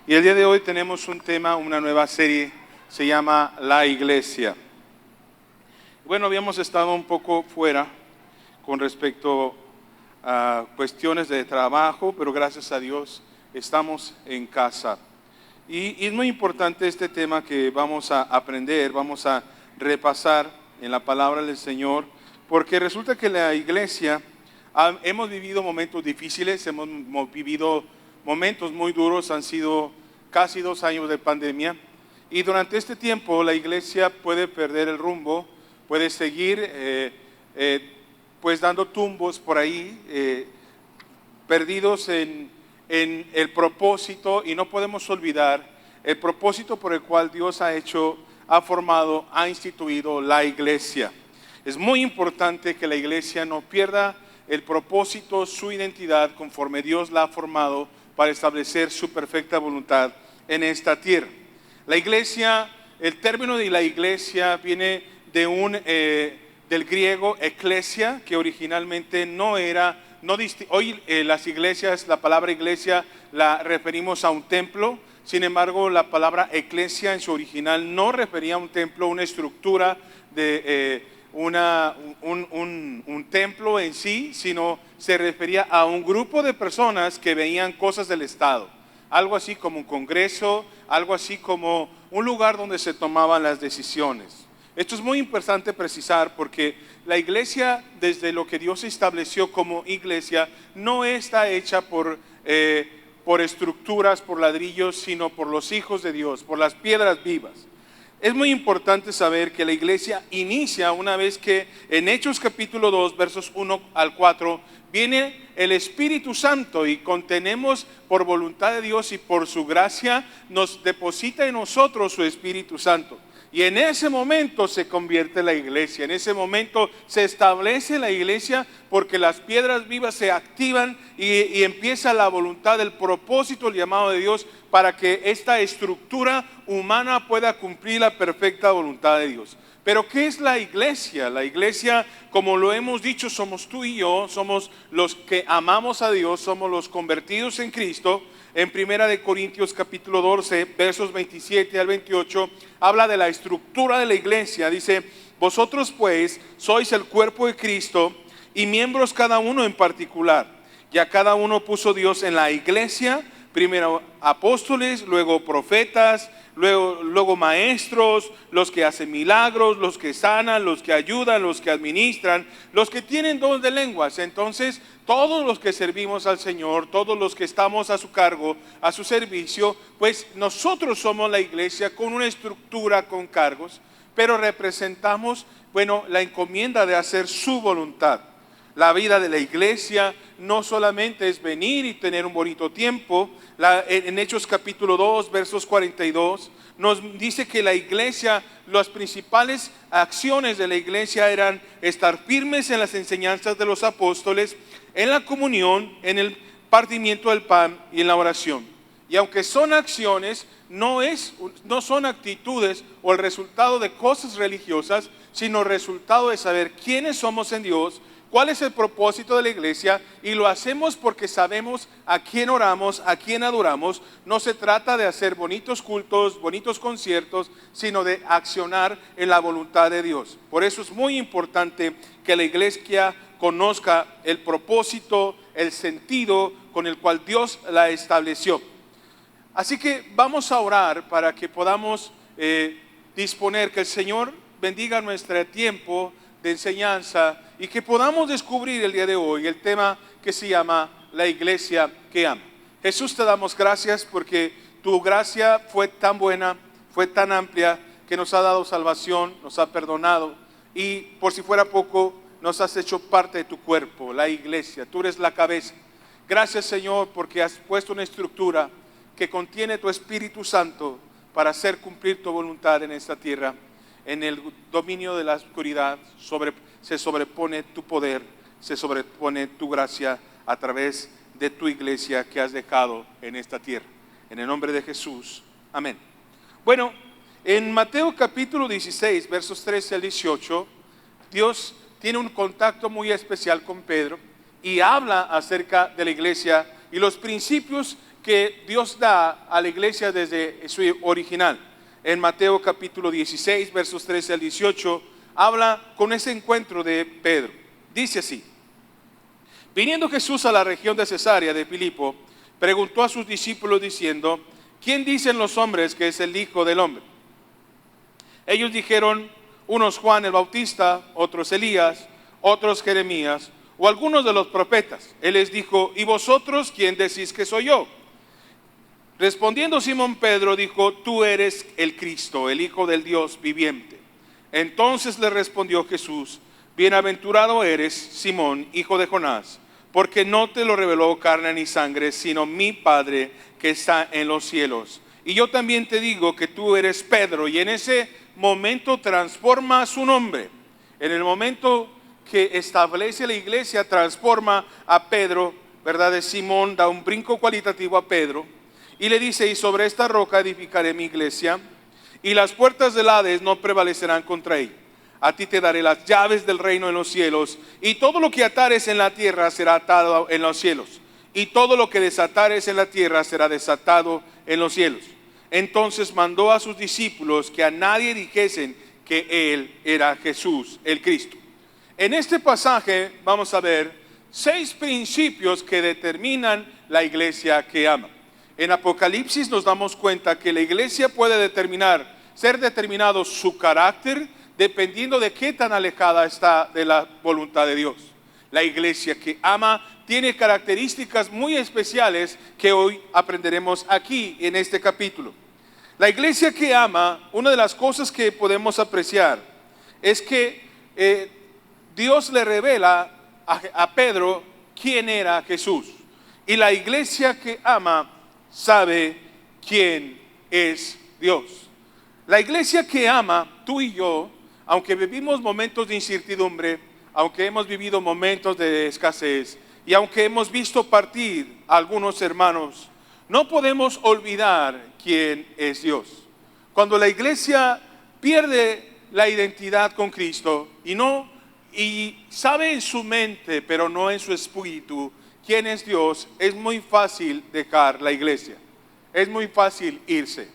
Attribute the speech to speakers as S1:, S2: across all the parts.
S1: Y el día de hoy tenemos un tema, una nueva serie, se llama La Iglesia. Bueno, habíamos estado un poco fuera con respecto a cuestiones de trabajo, pero gracias a Dios estamos en casa. Y es muy importante este tema que vamos a aprender, vamos a repasar en la palabra del Señor, porque resulta que la iglesia, hemos vivido momentos difíciles, hemos vivido momentos muy duros, han sido casi 2 años de pandemia, y durante este tiempo la iglesia puede perder el rumbo, puede seguir pues dando tumbos por ahí, perdidos en el propósito, y no podemos olvidar el propósito por el cual Dios ha formado, ha instituido la iglesia. Es muy importante que la iglesia no pierda el propósito, su identidad, conforme Dios la ha formado para establecer su perfecta voluntad en esta tierra. La iglesia, el término de la iglesia viene de del griego eclesia, que originalmente hoy las iglesias, la palabra iglesia la referimos a un templo. Sin embargo, la palabra eclesia en su original no refería a un templo, una estructura de un templo en sí, sino se refería a un grupo de personas que veían cosas del Estado, algo así como un congreso, algo así como un lugar donde se tomaban las decisiones. Esto es muy importante precisar, porque la iglesia, desde lo que Dios estableció como iglesia, no está hecha por estructuras, por ladrillos, sino por los hijos de Dios, por las piedras vivas. Es muy importante saber que la iglesia inicia una vez que en Hechos capítulo 2, versos 1 al 4, viene el Espíritu Santo y contenemos por voluntad de Dios y por su gracia nos deposita en nosotros su Espíritu Santo. Y en ese momento se convierte la iglesia, en ese momento se establece la iglesia, porque las piedras vivas se activan y empieza la voluntad, el propósito, el llamado de Dios para que esta estructura humana pueda cumplir la perfecta voluntad de Dios. Pero ¿qué es la iglesia? La iglesia, como lo hemos dicho, somos tú y yo, somos los que amamos a Dios, somos los convertidos en Cristo. En 1 Corintios capítulo 12, versos 27 al 28, habla de la estructura de la iglesia. Dice: vosotros pues sois el cuerpo de Cristo y miembros cada uno en particular. Y a cada uno puso Dios en la iglesia, primero apóstoles, luego profetas, luego maestros, los que hacen milagros, los que sanan, los que ayudan, los que administran, los que tienen don de lenguas. Entonces, todos los que servimos al Señor, todos los que estamos a su cargo, a su servicio, pues nosotros somos la iglesia con una estructura, con cargos, pero representamos, la encomienda de hacer su voluntad. La vida de la iglesia no solamente es venir y tener un bonito tiempo. En Hechos capítulo 2, versos 42, nos dice que la iglesia, las principales acciones de la iglesia eran estar firmes en las enseñanzas de los apóstoles, en la comunión, en el partimiento del pan y en la oración. Y aunque son acciones, no son actitudes o el resultado de cosas religiosas, sino resultado de saber quiénes somos en Dios, cuál es el propósito de la iglesia, y lo hacemos porque sabemos a quién oramos, a quién adoramos. No se trata de hacer bonitos cultos, bonitos conciertos, sino de accionar en la voluntad de Dios. Por eso es muy importante que la iglesia conozca el propósito, el sentido con el cual Dios la estableció. Así que vamos a orar para que podamos disponer, que el Señor bendiga nuestro tiempo de enseñanza y que podamos descubrir el día de hoy el tema que se llama la iglesia que ama. Jesús, te damos gracias porque tu gracia fue tan buena, fue tan amplia, que nos ha dado salvación, nos ha perdonado, y por si fuera poco, nos has hecho parte de tu cuerpo, la iglesia. Tú eres la cabeza. Gracias, Señor, porque has puesto una estructura que contiene tu Espíritu Santo para hacer cumplir tu voluntad en esta tierra. En el dominio de la oscuridad se sobrepone tu poder, se sobrepone tu gracia a través de tu iglesia que has dejado en esta tierra. En el nombre de Jesús, amén. Bueno, en Mateo capítulo 16, versos 13 al 18, Dios tiene un contacto muy especial con Pedro y habla acerca de la iglesia y los principios que Dios da a la iglesia desde su original. En Mateo capítulo 16, versos 13 al 18, habla con ese encuentro de Pedro. Dice así: viniendo Jesús a la región de Cesarea de Filipo, preguntó a sus discípulos diciendo: ¿quién dicen los hombres que es el Hijo del Hombre? Ellos dijeron: unos Juan el Bautista, otros Elías, otros Jeremías, o algunos de los profetas. Él les dijo: ¿y vosotros quién decís que soy yo? Respondiendo Simón Pedro dijo: tú eres el Cristo, el Hijo del Dios viviente. Entonces le respondió Jesús: bienaventurado eres, Simón, hijo de Jonás, porque no te lo reveló carne ni sangre, sino mi Padre que está en los cielos. Y yo también te digo que tú eres Pedro. Y en ese momento transforma su nombre. En el momento que establece la iglesia, transforma a Pedro, ¿verdad? De Simón, da un brinco cualitativo a Pedro y le dice: y sobre esta roca edificaré mi iglesia, y las puertas del Hades no prevalecerán contra ella. A ti te daré las llaves del reino en los cielos, y todo lo que atares en la tierra será atado en los cielos, y todo lo que desatares en la tierra será desatado en los cielos. Entonces mandó a sus discípulos que a nadie dijesen que él era Jesús, el Cristo. En este pasaje vamos a ver 6 principios que determinan la iglesia que ama. En Apocalipsis nos damos cuenta que la iglesia puede ser determinado su carácter dependiendo de qué tan alejada está de la voluntad de Dios. La iglesia que ama tiene características muy especiales que hoy aprenderemos aquí en este capítulo. La iglesia que ama, una de las cosas que podemos apreciar es que Dios le revela a Pedro quién era Jesús. Y la iglesia que ama sabe quién es Dios. La iglesia que ama, tú y yo, aunque vivimos momentos de incertidumbre, aunque hemos vivido momentos de escasez y aunque hemos visto partir a algunos hermanos, no podemos olvidar quién es Dios. Cuando la iglesia pierde la identidad con Cristo y sabe en su mente, pero no en su espíritu, quién es Dios, es muy fácil dejar la iglesia. Es muy fácil irse,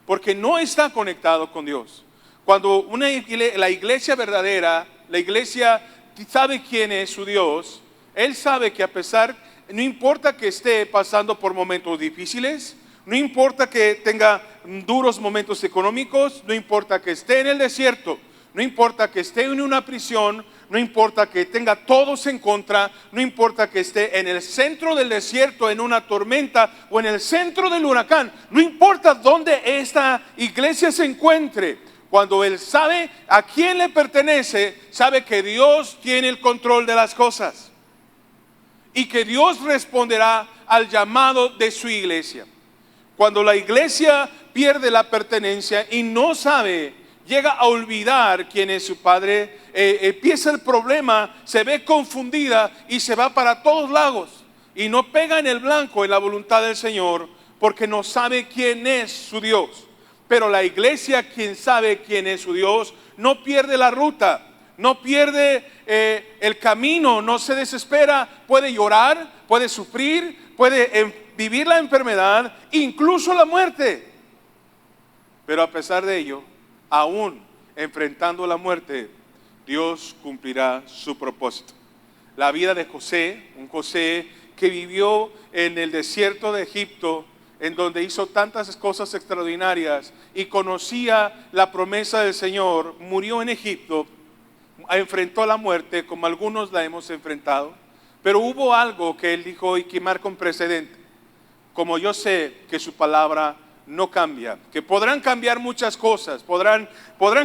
S1: porque no está conectado con Dios. Cuando la iglesia verdadera, la iglesia sabe quién es su Dios, Él sabe que no importa que esté pasando por momentos difíciles, no importa que tenga duros momentos económicos, no importa que esté en el desierto, no importa que esté en una prisión, no importa que tenga todos en contra, no importa que esté en el centro del desierto, en una tormenta o en el centro del huracán, no importa dónde esta iglesia se encuentre. Cuando él sabe a quién le pertenece, sabe que Dios tiene el control de las cosas y que Dios responderá al llamado de su iglesia. Cuando la iglesia pierde la pertenencia y no sabe, llega a olvidar quién es su Padre, empieza el problema, se ve confundida y se va para todos lados y no pega en el blanco en la voluntad del Señor, porque no sabe quién es su Dios. Pero la iglesia, quien sabe quién es su Dios, no pierde la ruta, no pierde el camino, no se desespera, puede llorar, puede sufrir, puede vivir la enfermedad, incluso la muerte. Pero a pesar de ello, aún enfrentando la muerte, Dios cumplirá su propósito. La vida de José, un José que vivió en el desierto de Egipto, en donde hizo tantas cosas extraordinarias y conocía la promesa del Señor, murió en Egipto, enfrentó la muerte como algunos la hemos enfrentado, pero hubo algo que él dijo y que marca un precedente. Como yo sé que su palabra no cambia, que podrán cambiar muchas cosas, podrán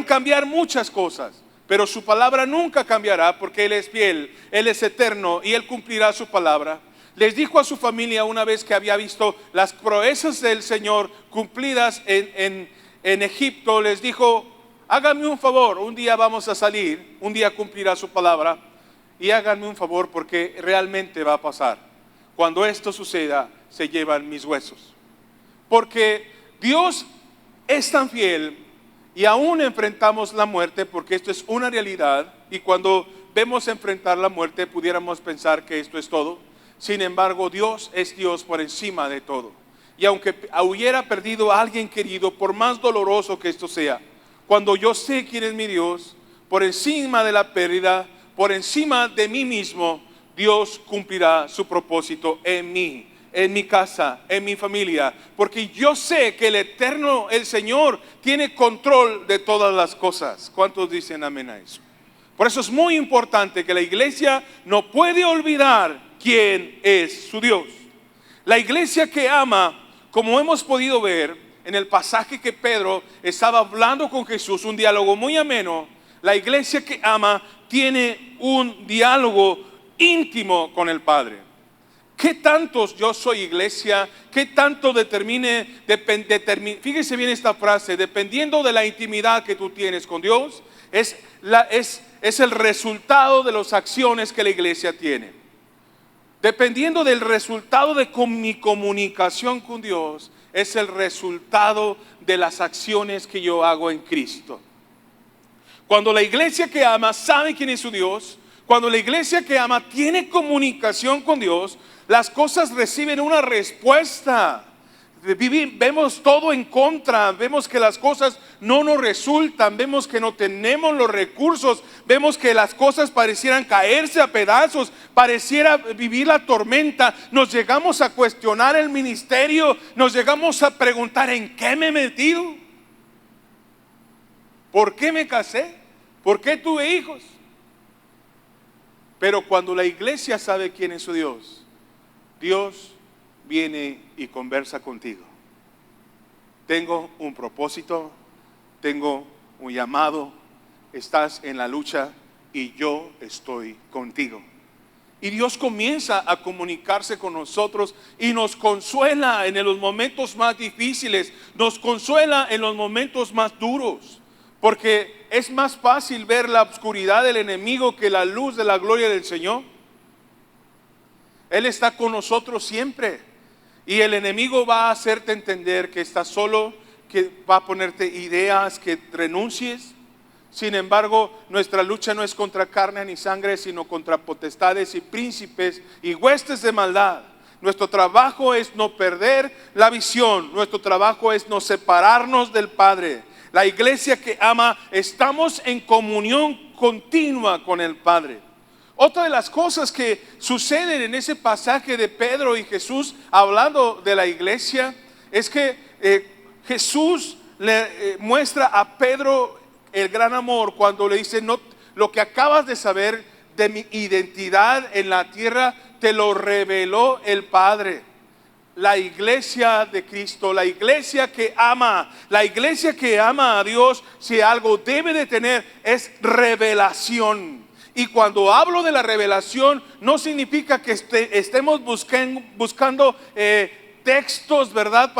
S1: cambiar muchas cosas, pero su palabra nunca cambiará, porque Él es fiel, Él es eterno y Él cumplirá su palabra. Les dijo a su familia una vez que había visto las proezas del Señor cumplidas en Egipto, les dijo: háganme un favor, un día vamos a salir, un día cumplirá su palabra, y háganme un favor porque realmente va a pasar. Cuando esto suceda, se llevan mis huesos. Porque Dios es tan fiel y aún enfrentamos la muerte, porque esto es una realidad, y cuando vemos enfrentar la muerte pudiéramos pensar que esto es todo. Sin embargo, Dios es Dios por encima de todo. y aunque hubiera perdido a alguien querido, por más doloroso que esto sea, cuando yo sé quién es mi Dios, por encima de la pérdida, por encima de mí mismo, Dios cumplirá su propósito en mí, en mi casa, en mi familia, porque yo sé que el Eterno, el Señor, tiene control de todas las cosas. ¿Cuántos dicen amén a eso? Por eso es muy importante que la iglesia no puede olvidar quién es su Dios. La iglesia que ama, como hemos podido ver en el pasaje que Pedro estaba hablando con Jesús, un diálogo muy ameno, la iglesia que ama tiene un diálogo íntimo con el Padre. ¿Qué tantos yo soy iglesia? ¿Qué tanto fíjese bien esta frase, dependiendo de la intimidad que tú tienes con Dios, es el resultado de las acciones que la iglesia tiene. Dependiendo del resultado de mi comunicación con Dios, es el resultado de las acciones que yo hago en Cristo. Cuando la iglesia que ama sabe quién es su Dios, cuando la iglesia que ama tiene comunicación con Dios, las cosas reciben una respuesta. Vemos todo en contra, vemos que las cosas no nos resultan, vemos que no tenemos los recursos, vemos que las cosas parecieran caerse a pedazos, pareciera vivir la tormenta, nos llegamos a cuestionar el ministerio, nos llegamos a preguntar ¿en qué me he metido? ¿Por qué me casé? ¿Por qué tuve hijos? Pero cuando la iglesia sabe quién es su Dios, Dios viene y conversa contigo. Tengo un propósito, tengo un llamado, estás en la lucha y yo estoy contigo. Y Dios comienza a comunicarse con nosotros y nos consuela en los momentos más difíciles, nos consuela en los momentos más duros, porque es más fácil ver la oscuridad del enemigo que la luz de la gloria del Señor. Él está con nosotros siempre. Y el enemigo va a hacerte entender que estás solo, que va a ponerte ideas, que renuncies. Sin embargo, nuestra lucha no es contra carne ni sangre, sino contra potestades y príncipes y huestes de maldad. Nuestro trabajo es no perder la visión, nuestro trabajo es no separarnos del Padre. La iglesia que ama, estamos en comunión continua con el Padre. Otra de las cosas que suceden en ese pasaje de Pedro y Jesús hablando de la iglesia es que Jesús le muestra a Pedro el gran amor cuando le dice: no, lo que acabas de saber de mi identidad en la tierra te lo reveló el Padre. La iglesia de Cristo, la iglesia que ama a Dios, si algo debe de tener es revelación. Y cuando hablo de la revelación, no significa que estemos buscando textos, ¿verdad?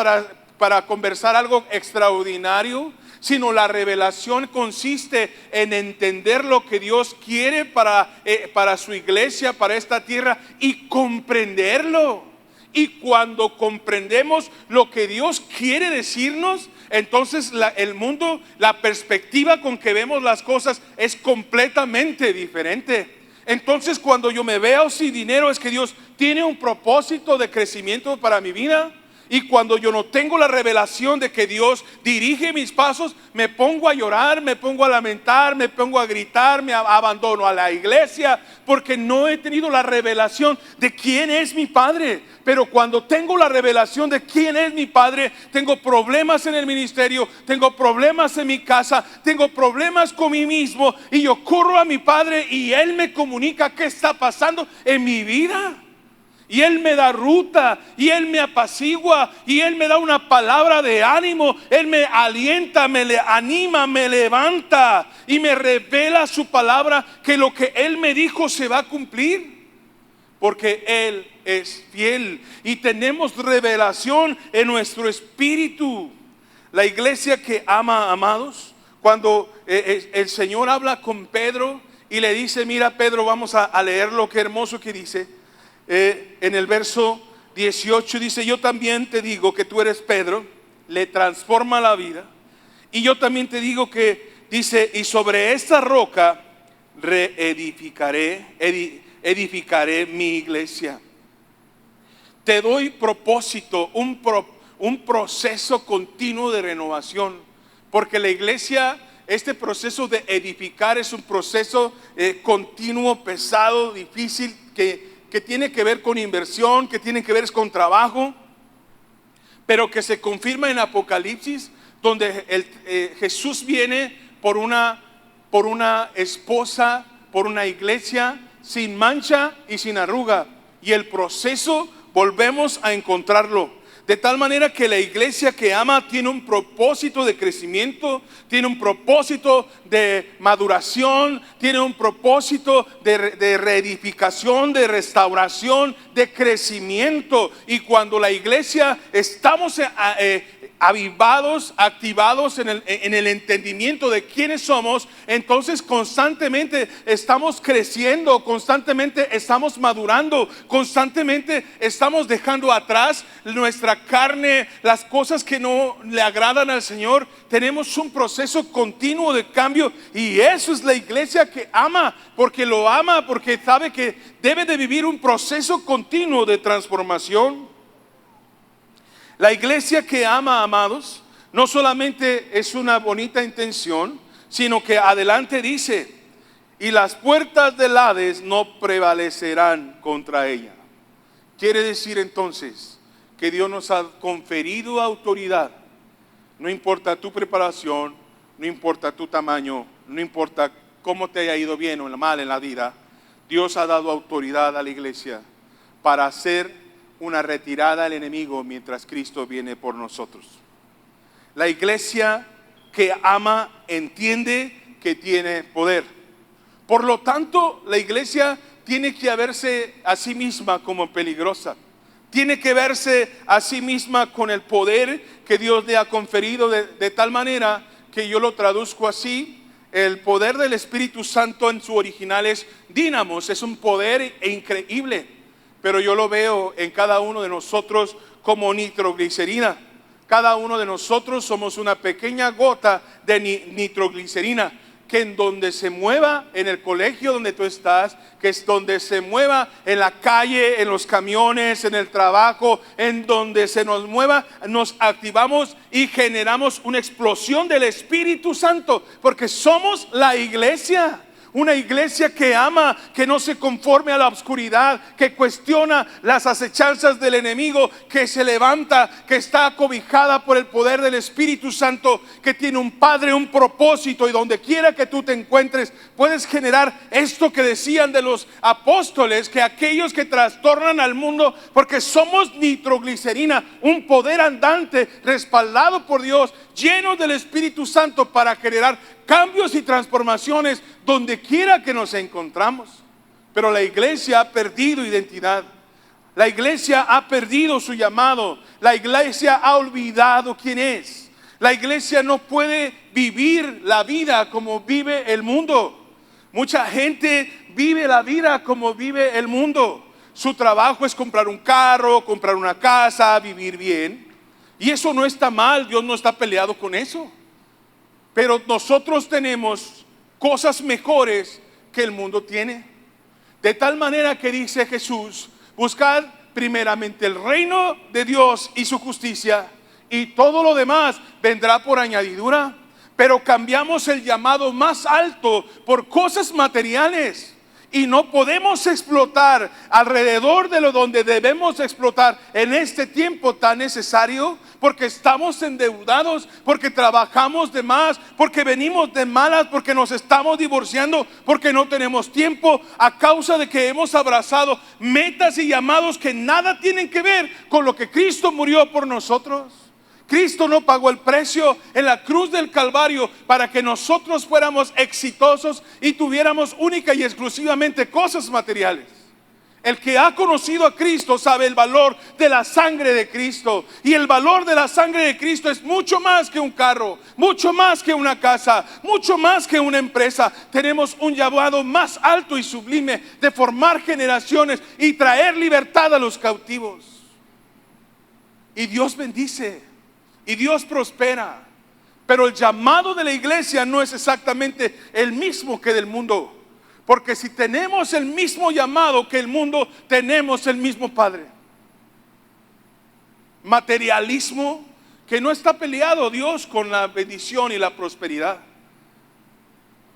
S1: Para conversar algo extraordinario, sino la revelación consiste en entender lo que Dios quiere para su iglesia, para esta tierra, y comprenderlo. Y cuando comprendemos lo que Dios quiere decirnos, entonces el mundo, la perspectiva con que vemos las cosas es completamente diferente. Entonces cuando yo me veo sin dinero, es que Dios tiene un propósito de crecimiento para mi vida. Y cuando yo no tengo la revelación de que Dios dirige mis pasos, me pongo a llorar, me pongo a lamentar, me pongo a gritar, me abandono a la iglesia, porque no he tenido la revelación de quién es mi Padre. Pero cuando tengo la revelación de quién es mi Padre, tengo problemas en el ministerio, tengo problemas en mi casa, tengo problemas con mí mismo, y yo corro a mi Padre y Él me comunica qué está pasando en mi vida. Y Él me da ruta, y Él me apacigua, y Él me da una palabra de ánimo. Él me alienta, me anima, me levanta y me revela su palabra, que lo que Él me dijo se va a cumplir, porque Él es fiel y tenemos revelación en nuestro espíritu. La iglesia que ama, amados, cuando el Señor habla con Pedro y le dice: mira, Pedro, vamos a leer lo que hermoso que dice. En el verso 18 dice: yo también te digo que tú eres Pedro, le transforma la vida. Y yo también te digo que, dice, y sobre esta roca edificaré mi iglesia. Te doy propósito, un proceso continuo de renovación, porque la iglesia, este proceso de edificar es un proceso continuo, pesado, difícil, que tiene que ver con inversión, que tiene que ver con trabajo, pero que se confirma en Apocalipsis, donde Jesús viene por una esposa, por una iglesia sin mancha y sin arruga, y el proceso volvemos a encontrarlo. De tal manera que la iglesia que ama tiene un propósito de crecimiento, tiene un propósito de maduración, tiene un propósito de reedificación, de restauración, de crecimiento. Y cuando la iglesia estamos avivados, activados en el entendimiento de quiénes somos, entonces constantemente estamos creciendo, constantemente estamos madurando, constantemente estamos dejando atrás nuestra carne, las cosas que no le agradan al Señor. Tenemos un proceso continuo de cambio, y eso es la iglesia que ama, porque lo ama, porque sabe que debe de vivir un proceso continuo de transformación. La iglesia que ama, amados, no solamente es una bonita intención, sino que adelante dice: y las puertas del Hades no prevalecerán contra ella. Quiere decir entonces que Dios nos ha conferido autoridad. No importa tu preparación, no importa tu tamaño, no importa cómo te haya ido bien o mal en la vida, Dios ha dado autoridad a la iglesia para hacer una retirada al enemigo mientras Cristo viene por nosotros. La iglesia que ama entiende que tiene poder. Por lo tanto, la iglesia tiene que verse a sí misma como peligrosa. Tiene que verse a sí misma con el poder que Dios le ha conferido, de tal manera que yo lo traduzco así: el poder del Espíritu Santo en su original es dínamos, es un poder increíble, pero yo lo veo en cada uno de nosotros como nitroglicerina. Cada uno de nosotros somos una pequeña gota de nitroglicerina, que en donde se mueva, en el colegio donde tú estás, que es donde se mueva, en la calle, en los camiones, en el trabajo, en donde se nos mueva, nos activamos y generamos una explosión del Espíritu Santo, porque somos la iglesia. Una iglesia que ama, que no se conforme a la oscuridad, que cuestiona las acechanzas del enemigo, que se levanta, que está acobijada por el poder del Espíritu Santo, que tiene un Padre, un propósito, y donde quiera que tú te encuentres puedes generar esto que decían de los apóstoles, que aquellos que trastornan al mundo, porque somos nitroglicerina, un poder andante respaldado por Dios, llenos del Espíritu Santo para generar cambios y transformaciones donde quiera que nos encontramos. Pero la iglesia ha perdido identidad. La iglesia ha perdido su llamado. La iglesia ha olvidado quién es. La iglesia no puede vivir la vida como vive el mundo. Mucha gente vive la vida como vive el mundo. Su trabajo es comprar un carro, comprar una casa, vivir bien. Y eso no está mal, Dios no está peleado con eso. Pero nosotros tenemos cosas mejores que el mundo tiene. De tal manera que dice Jesús: buscad primeramente el reino de Dios y su justicia, y todo lo demás vendrá por añadidura. Pero cambiamos el llamado más alto por cosas materiales. Y no podemos explotar alrededor de lo donde debemos explotar en este tiempo tan necesario, porque estamos endeudados, porque trabajamos de más, porque venimos de malas, porque nos estamos divorciando, porque no tenemos tiempo, a causa de que hemos abrazado metas y llamados que nada tienen que ver con lo que Cristo murió por nosotros. Cristo no pagó el precio en la cruz del Calvario para que nosotros fuéramos exitosos y tuviéramos única y exclusivamente cosas materiales. El que ha conocido a Cristo sabe el valor de la sangre de Cristo. Y el valor de la sangre de Cristo es mucho más que un carro, mucho más que una casa, mucho más que una empresa. Tenemos un llamado más alto y sublime de formar generaciones y traer libertad a los cautivos. Y Dios bendice. Y Dios prospera. Pero el llamado de la iglesia no es exactamente el mismo que del mundo. Porque si tenemos el mismo llamado que el mundo, tenemos el mismo Padre. materialismo, que no está peleado Dios con la bendición y la prosperidad.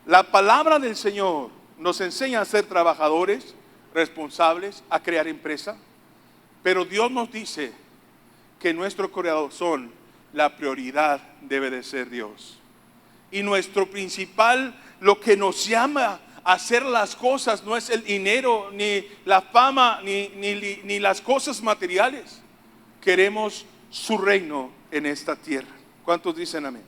S1: La palabra del Señor nos enseña a ser trabajadores, responsables, a crear empresa. Pero Dios nos dice que nuestro corazón, la prioridad debe de ser Dios. Y nuestro principal, lo que nos llama a hacer las cosas, no es el dinero, ni la fama, ni las cosas materiales. Queremos su reino en esta tierra. ¿Cuántos dicen amén?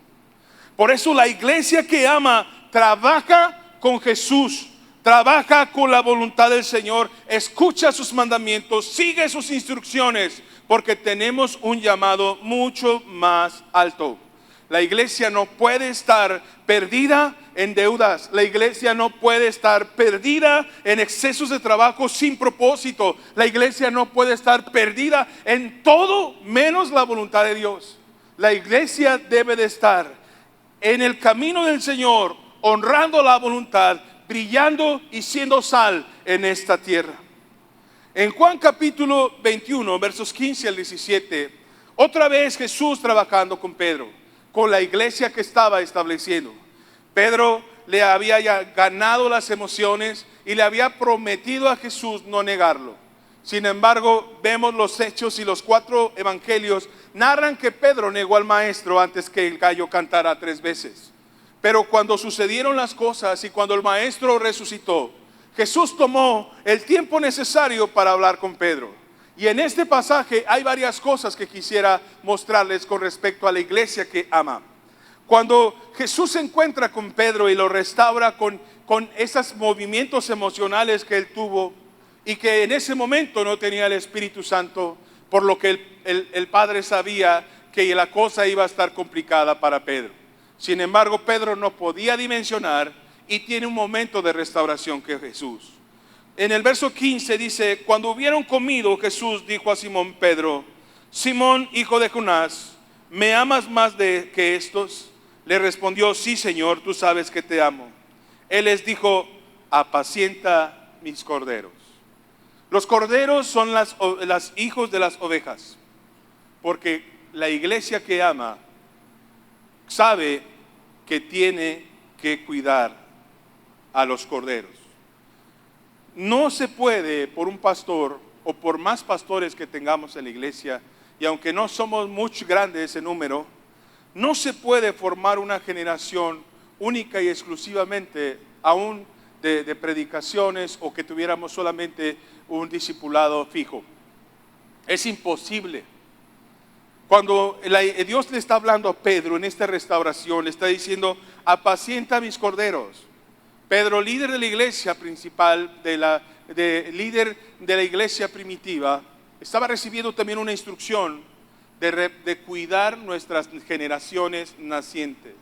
S1: Por eso la iglesia que ama trabaja con Jesús, trabaja con la voluntad del Señor, escucha sus mandamientos, sigue sus instrucciones, porque tenemos un llamado mucho más alto. La iglesia no puede estar perdida en deudas. La iglesia no puede estar perdida en excesos de trabajo sin propósito. La iglesia no puede estar perdida en todo menos la voluntad de Dios. La iglesia debe de estar en el camino del Señor, honrando la voluntad, brillando y siendo sal en esta tierra. En Juan capítulo 21, versos 15 al 17, otra vez Jesús trabajando con Pedro, con la iglesia que estaba estableciendo. Pedro le había ya ganado las emociones y le había prometido a Jesús no negarlo. Sin embargo, vemos los hechos y los 4 evangelios narran que Pedro negó al maestro antes que el gallo cantara 3 veces. Pero cuando sucedieron las cosas y cuando el maestro resucitó, Jesús tomó el tiempo necesario para hablar con Pedro. Y en este pasaje hay varias cosas que quisiera mostrarles con respecto a la iglesia que ama. Cuando Jesús se encuentra con Pedro y lo restaura con esos movimientos emocionales que él tuvo y que en ese momento no tenía el Espíritu Santo, por lo que el Padre sabía que la cosa iba a estar complicada para Pedro. Sin embargo, Pedro no podía dimensionar y tiene un momento de restauración que Jesús. En el verso 15 dice: cuando hubieron comido, Jesús dijo a Simón Pedro: Simón, hijo de Jonás, ¿me amas más que estos? Le respondió: sí, Señor, tú sabes que te amo. Él les dijo: apacienta mis corderos. Los corderos son las hijos de las ovejas, porque la iglesia que ama sabe que tiene que cuidar a los corderos. No se puede, por un pastor o por más pastores que tengamos en la iglesia, y aunque no somos muy grandes en número, no se puede formar una generación única y exclusivamente aún de predicaciones, o que tuviéramos solamente un discipulado fijo. Es imposible. Cuando Dios le está hablando a Pedro en esta restauración, le está diciendo: apacienta mis corderos. Pedro, líder de la iglesia principal, líder de la iglesia primitiva, estaba recibiendo también una instrucción de cuidar nuestras generaciones nacientes.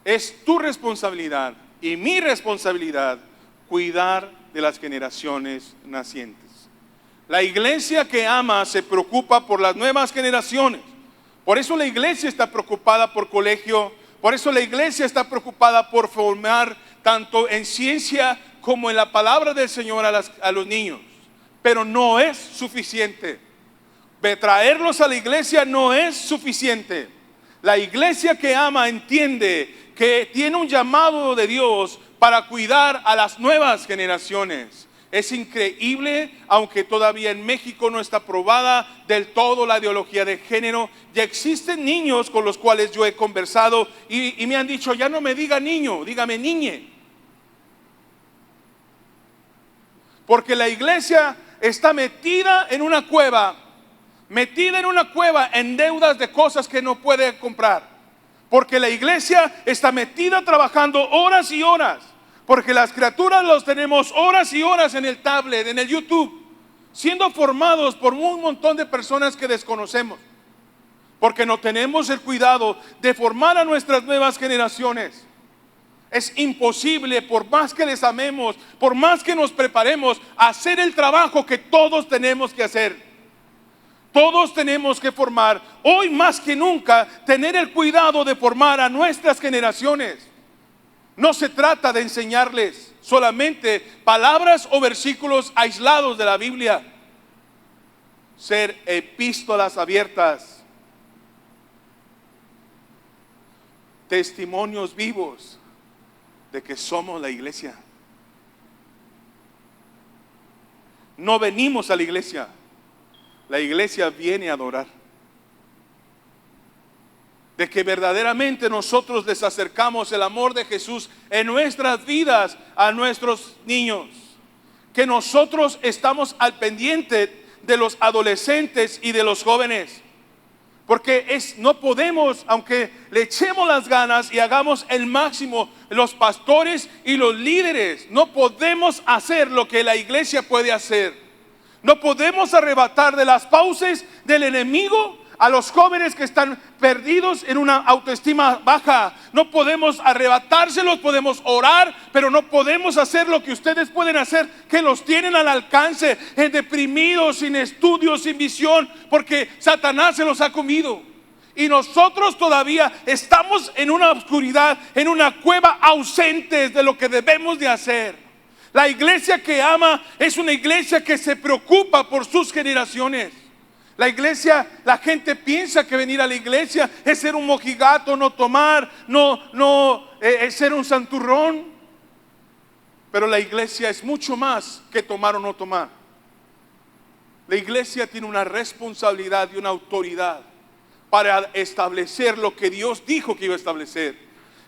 S1: Es tu responsabilidad y mi responsabilidad cuidar de las generaciones nacientes. La iglesia que ama se preocupa por las nuevas generaciones. Por eso la iglesia está preocupada por colegio. Por eso la iglesia está preocupada por formar tanto en ciencia como en la palabra del Señor a los niños. Pero no es suficiente. Traerlos a la iglesia no es suficiente. La iglesia que ama entiende que tiene un llamado de Dios para cuidar a las nuevas generaciones. Es increíble, aunque todavía en México no está aprobada del todo la ideología de género. Ya existen niños con los cuales yo he conversado y me han dicho: ya no me diga niño, dígame niñe. Porque la iglesia está metida en una cueva en deudas de cosas que no puede comprar. Porque la iglesia está metida trabajando horas y horas. Porque las criaturas los tenemos horas y horas en el tablet, en el YouTube, siendo formados por un montón de personas que desconocemos. Porque no tenemos el cuidado de formar a nuestras nuevas generaciones. Es imposible, por más que les amemos, por más que nos preparemos, hacer el trabajo que todos tenemos que hacer. Todos tenemos que formar, hoy más que nunca, tener el cuidado de formar a nuestras generaciones. No se trata de enseñarles solamente palabras o versículos aislados de la Biblia, ser epístolas abiertas, testimonios vivos de que somos la iglesia. No venimos a la iglesia viene a adorar. De que verdaderamente nosotros les acercamos el amor de Jesús en nuestras vidas a nuestros niños. Que nosotros estamos al pendiente de los adolescentes y de los jóvenes. Porque no podemos, aunque le echemos las ganas y hagamos el máximo, los pastores y los líderes, no podemos hacer lo que la iglesia puede hacer. No podemos arrebatar de las fauces del enemigo a los jóvenes que están perdidos en una autoestima baja. No podemos arrebatárselos, podemos orar, pero no podemos hacer lo que ustedes pueden hacer, que los tienen al alcance, deprimidos, sin estudios, sin visión, porque Satanás se los ha comido. Y nosotros todavía estamos en una oscuridad, en una cueva, ausentes de lo que debemos de hacer. La iglesia que ama es una iglesia que se preocupa por sus generaciones. La iglesia, la gente piensa que venir a la iglesia es ser un mojigato, no tomar, es ser un santurrón. Pero la iglesia es mucho más que tomar o no tomar. La iglesia tiene una responsabilidad y una autoridad para establecer lo que Dios dijo que iba a establecer.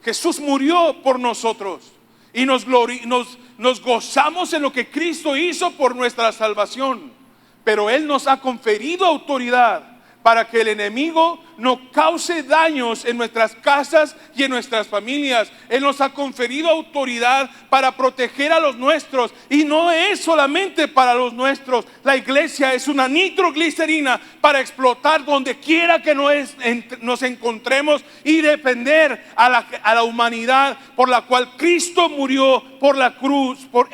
S1: Jesús murió por nosotros y nos gozamos en lo que Cristo hizo por nuestra salvación. Pero Él nos ha conferido autoridad para que el enemigo no cause daños en nuestras casas y en nuestras familias. Él nos ha conferido autoridad para proteger a los nuestros. Y no es solamente para los nuestros. La iglesia es una nitroglicerina para explotar donde quiera que nos encontremos y defender a la humanidad por la cual Cristo murió por la cruz por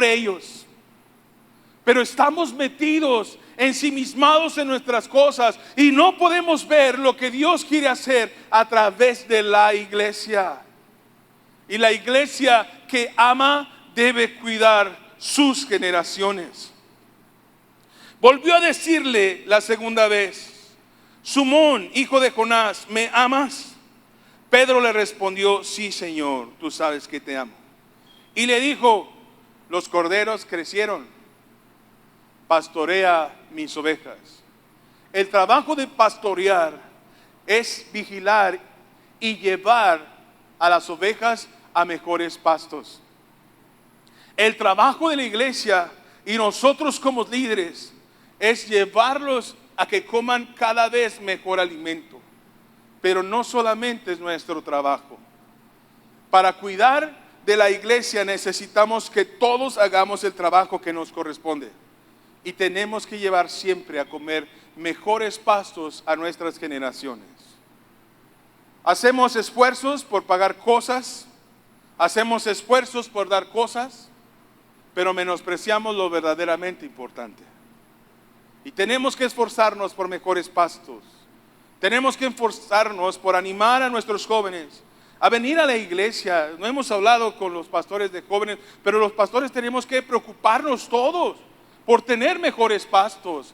S1: ellos. Pero estamos metidos, ensimismados en nuestras cosas y no podemos ver lo que Dios quiere hacer a través de la iglesia. Y la iglesia que ama debe cuidar sus generaciones. Volvió a decirle la segunda vez: Simón, hijo de Jonás, ¿me amas? Pedro le respondió: sí, Señor, tú sabes que te amo. Y le dijo: los corderos crecieron. Pastorea mis ovejas. El trabajo de pastorear es vigilar y llevar a las ovejas a mejores pastos. El trabajo de la iglesia y nosotros como líderes es llevarlos a que coman cada vez mejor alimento. Pero no solamente es nuestro trabajo. Para cuidar de la iglesia necesitamos que todos hagamos el trabajo que nos corresponde. Y tenemos que llevar siempre a comer mejores pastos a nuestras generaciones. Hacemos esfuerzos por pagar cosas, hacemos esfuerzos por dar cosas, pero menospreciamos lo verdaderamente importante. Y tenemos que esforzarnos por mejores pastos. Tenemos que esforzarnos por animar a nuestros jóvenes a venir a la iglesia. No hemos hablado con los pastores de jóvenes, pero los pastores tenemos que preocuparnos todos por tener mejores pastos,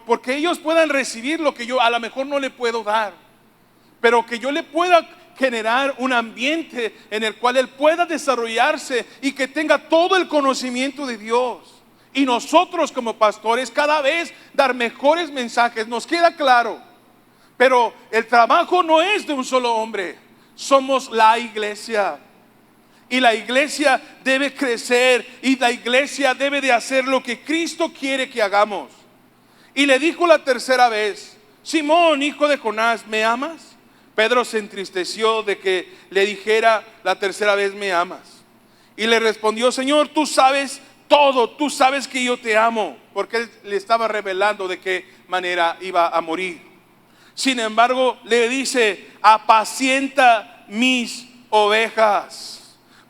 S1: porque ellos puedan recibir lo que yo a lo mejor no le puedo dar, pero que yo le pueda generar un ambiente en el cual él pueda desarrollarse y que tenga todo el conocimiento de Dios. Y nosotros como pastores cada vez dar mejores mensajes, nos queda claro, pero el trabajo no es de un solo hombre, somos la iglesia. Y la iglesia debe crecer y la iglesia debe de hacer lo que Cristo quiere que hagamos. Y le dijo la tercera vez: Simón, hijo de Jonás, ¿me amas? Pedro se entristeció de que le dijera la tercera vez: ¿me amas? Y le respondió: Señor, tú sabes todo, tú sabes que yo te amo, porque él le estaba revelando de qué manera iba a morir. Sin embargo, le dice: apacienta mis ovejas.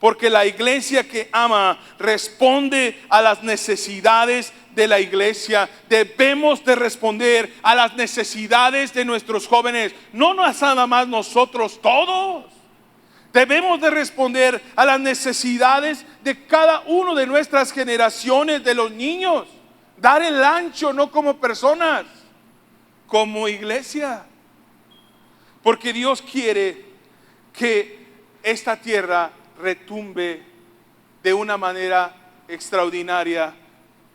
S1: Porque la iglesia que ama responde a las necesidades de la iglesia. Debemos de responder a las necesidades de nuestros jóvenes. No nada más nosotros, todos. Debemos de responder a las necesidades de cada uno de nuestras generaciones, de los niños. Dar el ancho, no como personas. como iglesia. Porque Dios quiere que esta tierra retumbe de una manera extraordinaria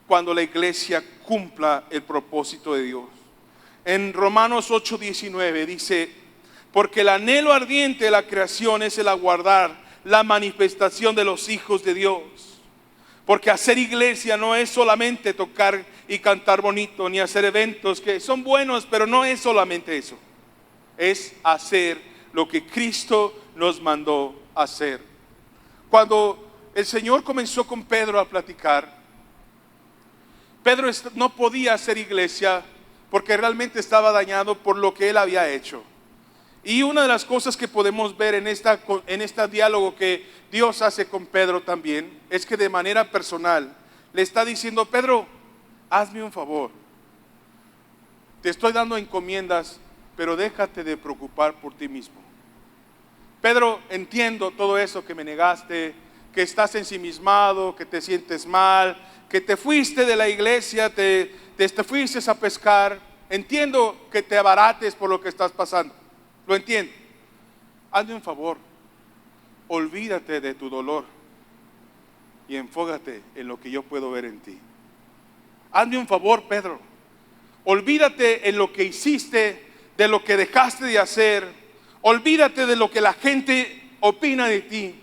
S1: cuando la iglesia cumpla el propósito de Dios. En Romanos 8:19 dice: porque el anhelo ardiente de la creación es el aguardar la manifestación de los hijos de Dios. Porque hacer iglesia no es solamente tocar y cantar bonito, ni hacer eventos que son buenos, pero no es solamente eso. Es hacer lo que Cristo nos mandó hacer. Cuando el Señor comenzó con Pedro a platicar, Pedro no podía hacer iglesia porque realmente estaba dañado por lo que él había hecho. Y una de las cosas que podemos ver en este diálogo que Dios hace con Pedro también, es que de manera personal le está diciendo: Pedro, hazme un favor, te estoy dando encomiendas, pero déjate de preocupar por ti mismo. Pedro, entiendo todo eso que me negaste, que estás ensimismado, que te sientes mal, que te fuiste de la iglesia, te fuiste a pescar. Entiendo que te abarates por lo que estás pasando, lo entiendo. Hazme un favor, olvídate de tu dolor y enfócate en lo que yo puedo ver en ti. Hazme un favor, Pedro, olvídate en lo que hiciste, de lo que dejaste de hacer. Olvídate de lo que la gente opina de ti.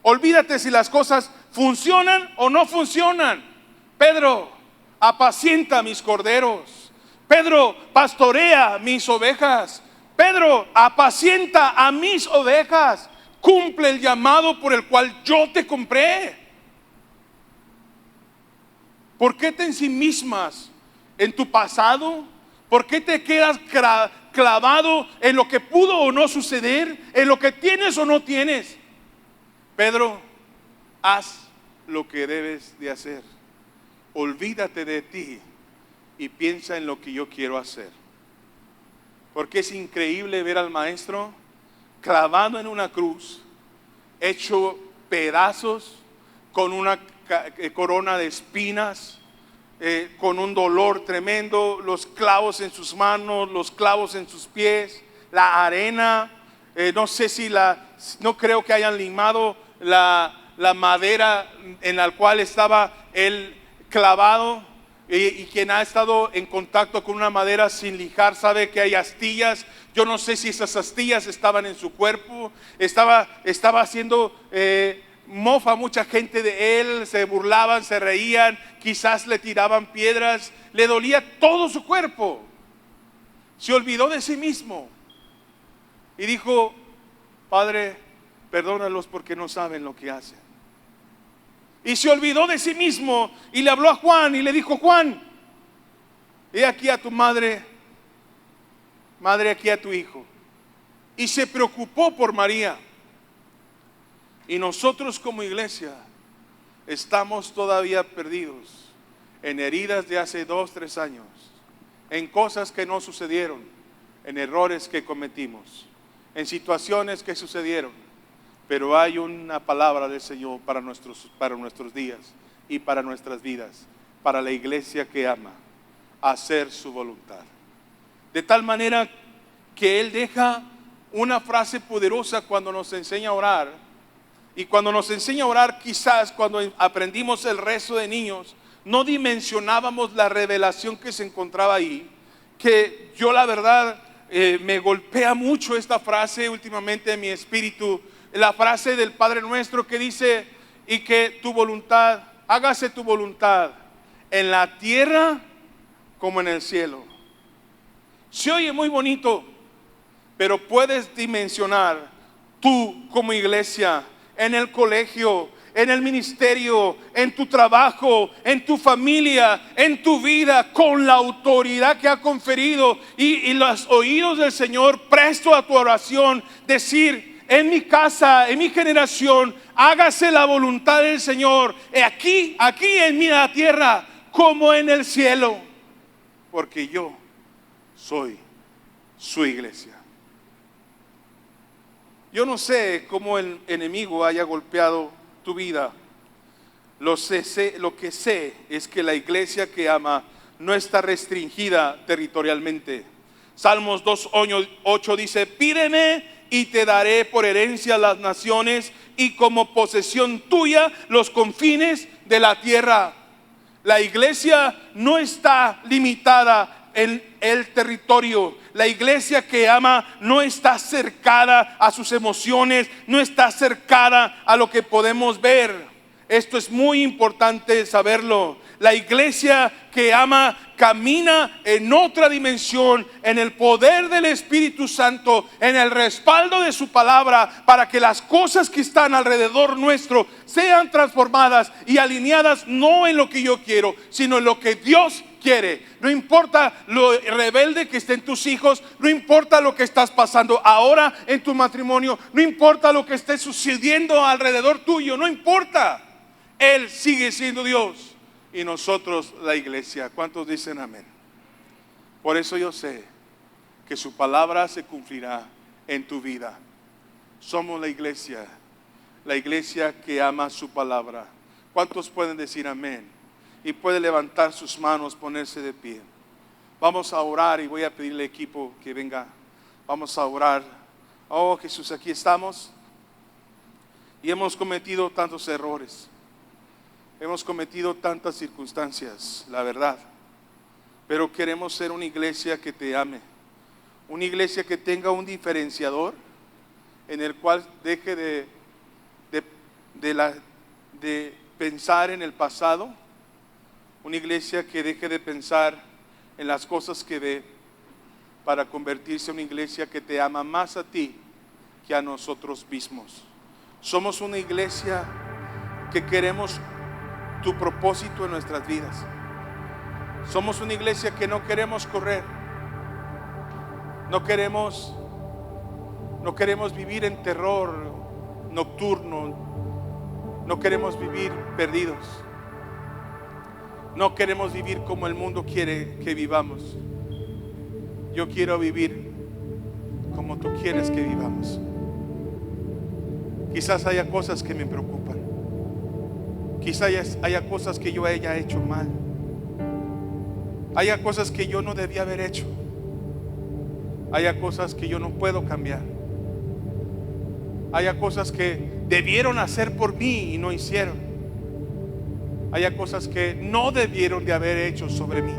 S1: Olvídate si las cosas funcionan o no funcionan. Pedro, apacienta mis corderos. Pedro, pastorea mis ovejas. Pedro, apacienta a mis ovejas. Cumple el llamado por el cual yo te compré. ¿Por qué te ensimismas en tu pasado? ¿Por qué te quedas clavado en lo que pudo o no suceder? En lo que tienes o no tienes. Pedro, haz lo que debes de hacer. Olvídate de ti y piensa en lo que yo quiero hacer. Porque es increíble ver al maestro clavado en una cruz, hecho pedazos, con una corona de espinas, con un dolor tremendo, los clavos en sus manos, los clavos en sus pies, la arena, no creo que hayan limado la madera en la cual estaba él clavado. Y quien ha estado en contacto con una madera sin lijar sabe que hay astillas. Yo no sé si esas astillas estaban en su cuerpo. Estaba haciendo mofa a mucha gente de él. Se burlaban, se reían, quizás le tiraban piedras. Le dolía todo su cuerpo. Se olvidó de sí mismo y dijo: Padre, perdónalos porque no saben lo que hacen. Y se olvidó de sí mismo y le habló a Juan y le dijo: Juan, he aquí a tu madre, aquí a tu hijo. Y se preocupó por María. Y nosotros como iglesia estamos todavía perdidos en heridas de hace 2-3 años, en cosas que no sucedieron, en errores que cometimos, en situaciones que sucedieron. Pero hay una palabra del Señor para nuestros días y para nuestras vidas, para la iglesia que ama hacer su voluntad. De tal manera que Él deja una frase poderosa cuando nos enseña a orar. Y cuando nos enseña a orar, quizás cuando aprendimos el rezo de niños, no dimensionábamos la revelación que se encontraba ahí. Que yo, la verdad, me golpea mucho esta frase últimamente en mi espíritu. La frase del Padre Nuestro que dice: y que tu voluntad, hágase tu voluntad en la tierra como en el cielo. Se oye muy bonito, pero puedes dimensionar tú como iglesia, en el colegio, en el ministerio, en tu trabajo, en tu familia, en tu vida, con la autoridad que ha conferido y los oídos del Señor presto a tu oración, decir: en mi casa, en mi generación, hágase la voluntad del Señor, aquí en mi tierra, como en el cielo, porque yo soy su iglesia. Yo no sé cómo el enemigo haya golpeado tu vida. Lo que sé es que la iglesia que ama no está restringida territorialmente. Salmos 2:8 dice: pídeme y te daré por herencia las naciones y como posesión tuya los confines de la tierra. La iglesia no está limitada en el territorio. La iglesia que ama no está cercada a sus emociones, no está cercada a lo que podemos ver. Esto es muy importante saberlo. La iglesia que ama camina en otra dimensión, en el poder del Espíritu Santo, en el respaldo de su palabra, para que las cosas que están alrededor nuestro sean transformadas y alineadas no en lo que yo quiero, sino en lo que Dios quiere. No importa lo rebelde que estén tus hijos, no importa lo que estás pasando ahora en tu matrimonio, no importa lo que esté sucediendo alrededor tuyo, no importa. Él sigue siendo Dios y nosotros la iglesia. ¿Cuántos dicen amén? Por eso yo sé que su palabra se cumplirá en tu vida. Somos la iglesia que ama su palabra. ¿Cuántos pueden decir amén? Y puede levantar sus manos, ponerse de pie. Vamos a orar y voy a pedirle al equipo que venga. Vamos a orar. Oh Jesús, aquí estamos y hemos cometido tantos errores. Hemos cometido tantas circunstancias, la verdad. Pero queremos ser una iglesia que te ame. Una iglesia que tenga un diferenciador en el cual deje de pensar en el pasado. Una iglesia que deje de pensar en las cosas que ve, para convertirse en una iglesia que te ama más a ti que a nosotros mismos. Somos una iglesia que queremos tu propósito en nuestras vidas. Somos una iglesia que no queremos correr. No queremos vivir en terror nocturno. No queremos vivir perdidos. No queremos vivir como el mundo quiere que vivamos. Yo quiero vivir como tú quieres que vivamos. Quizás haya cosas que me preocupan. Quizás haya cosas que yo haya hecho mal. Haya cosas que yo no debía haber hecho. Haya cosas que yo no puedo cambiar. Haya cosas que debieron hacer por mí y no hicieron. Haya cosas que no debieron de haber hecho sobre mí.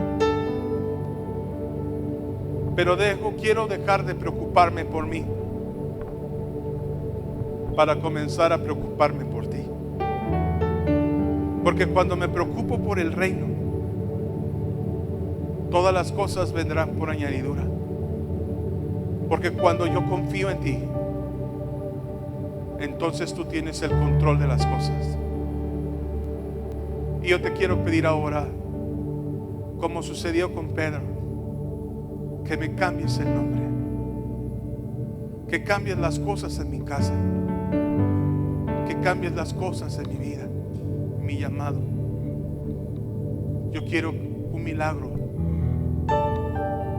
S1: Pero quiero dejar de preocuparme por mí para comenzar a preocuparme por ti. Porque cuando me preocupo por el reino, todas las cosas vendrán por añadidura. Porque cuando yo confío en ti, entonces tú tienes el control de las cosas. Y yo te quiero pedir ahora, como sucedió con Pedro, que me cambies el nombre, que cambies las cosas en mi casa, que cambies las cosas en mi vida, mi llamado. Yo quiero un milagro.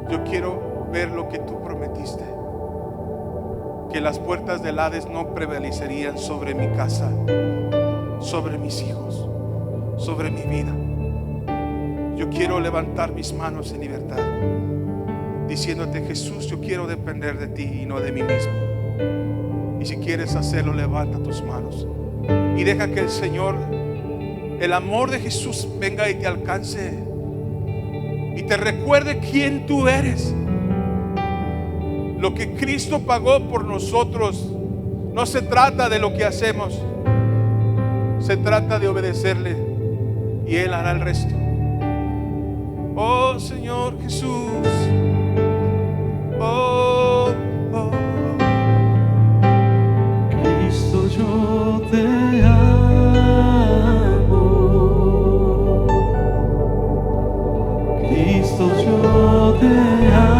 S1: Yo quiero ver lo que tú prometiste, que las puertas del Hades no prevalecerían sobre mi casa, sobre mis hijos, sobre mi vida. Yo quiero levantar mis manos en libertad, diciéndote: Jesús, yo quiero depender de ti y no de mí mismo. Y si quieres hacerlo, levanta tus manos y deja que el Señor, el amor de Jesús, venga y te alcance y te recuerde quién tú eres. Lo que Cristo pagó por nosotros no se trata de lo que hacemos, se trata de obedecerle y Él hará el resto. Oh Señor Jesús, oh, oh.
S2: Cristo, yo te amo. Cristo, yo te amo.